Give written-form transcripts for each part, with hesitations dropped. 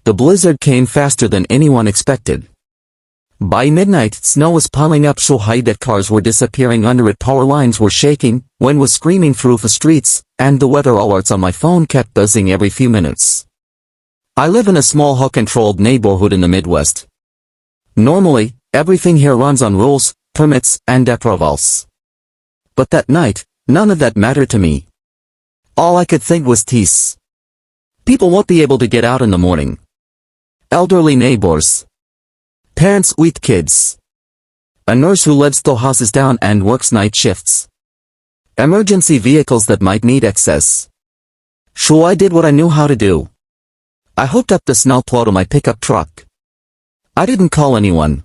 The blizzard came faster than anyone expected. By midnight, snow was piling up so high that cars were disappearing under it, power lines were shaking, wind was screaming through the streets, and the weather alerts on my phone kept buzzing every few minutes. I live in a small HOA-controlled neighborhood in the Midwest. Normally, everything here runs on rules, permits, and approvals. But that night, none of that mattered to me. All I could think was peace. People won't be able to get out in the morning. Elderly neighbors. Parents with kids. A nurse who lives 2 houses down and works night shifts. Emergency vehicles that might need access. So I did what I knew how to do. I hooked up the snowplow to my pickup truck. I didn't call anyone.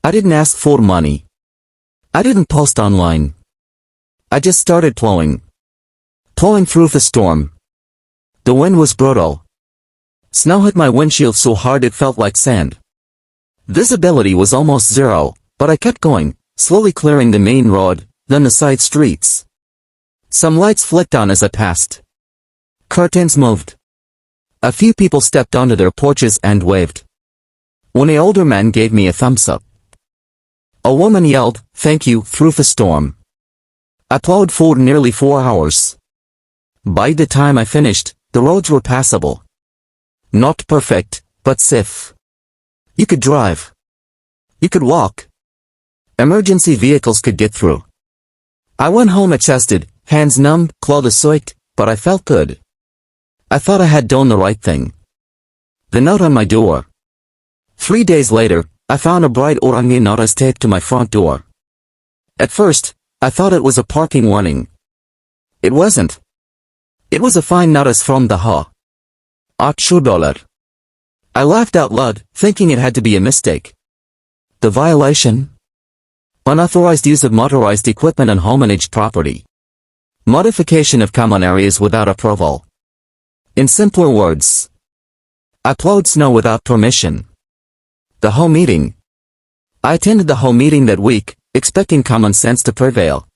I didn't ask for money. I didn't post online. I just started plowing. Plowing through the storm. The wind was brutal. Snow hit my windshield so hard it felt like sand. Visibility was almost zero, but I kept going, slowly clearing the main road, then the side streets. Some lights flicked on as I passed. Curtains moved. A few people stepped onto their porches and waved. One older man gave me a thumbs up. A woman yelled, "Thank you," through the storm. I plowed for nearly 4 hours. By the time I finished, the roads were passable. Not perfect, but safe. You could drive. You could walk. Emergency vehicles could get through. I went home exhausted, hands numb, clothes soaked, but I felt good. I thought I had done the right thing. The note on my door. 3 days later, I found a bright orange notice taped to my front door. At first, I thought it was a parking warning. It wasn't. It was a fine notice from the HOA. $8. I laughed out loud, thinking it had to be a mistake. The violation? Unauthorized use of motorized equipment on homeownage property. Modification of common areas without approval. In simpler words, I plowed snow without permission. The HOA meeting. I attended the HOA meeting that week, expecting common sense to prevail.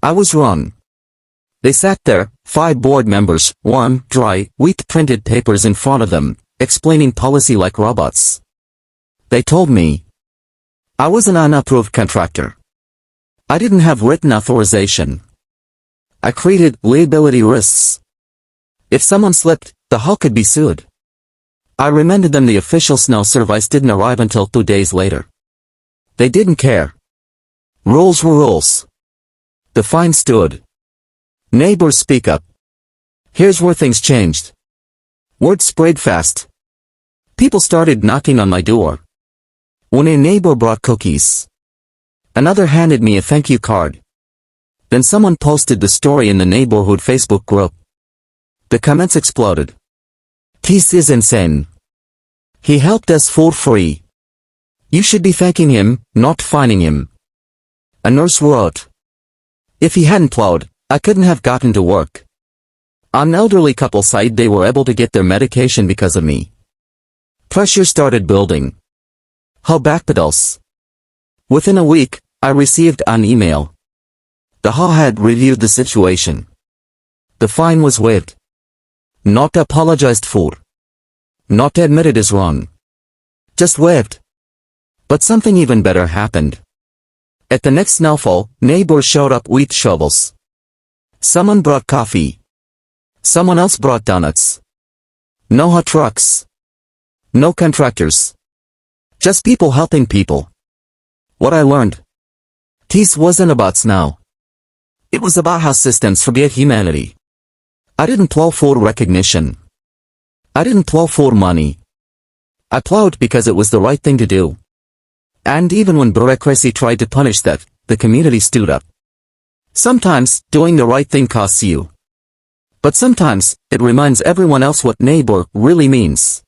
I was wrong. They sat there, 5 board members, warm, dry, with printed papers in front of them, explaining policy like robots. They told me I was an unapproved contractor. I didn't have written authorization. I created liability risks. If someone slipped, the HOA could be sued. I reminded them the official snow service didn't arrive until 2 days later. They didn't care. Rules were rules. The fine stood. Neighbors speak up. Here's where things changed. Word spread fast. People started knocking on my door. One neighbor brought cookies. Another handed me a thank you card. Then someone posted the story in the neighborhood Facebook group. The comments exploded. This is insane. He helped us for free. You should be thanking him, not fining him. A nurse wrote. If he hadn't plowed, I couldn't have gotten to work. An elderly couple said they were able to get their medication because of me. Pressure started building. HOA backpedals. Within a week, I received an email. The HOA had reviewed the situation. The fine was waived. Not apologized for. Not admitted as wrong. Just waived. But something even better happened. At the next snowfall, neighbors showed up with shovels. Someone brought coffee. Someone else brought donuts. No HOA trucks. No contractors. Just people helping people. What I learned. This wasn't about snow. It was about how systems forget humanity. I didn't plow for recognition. I didn't plow for money. I plowed because it was the right thing to do. And even when bureaucracy tried to punish that, the community stood up. Sometimes, doing the right thing costs you. But sometimes, it reminds everyone else what neighbor really means.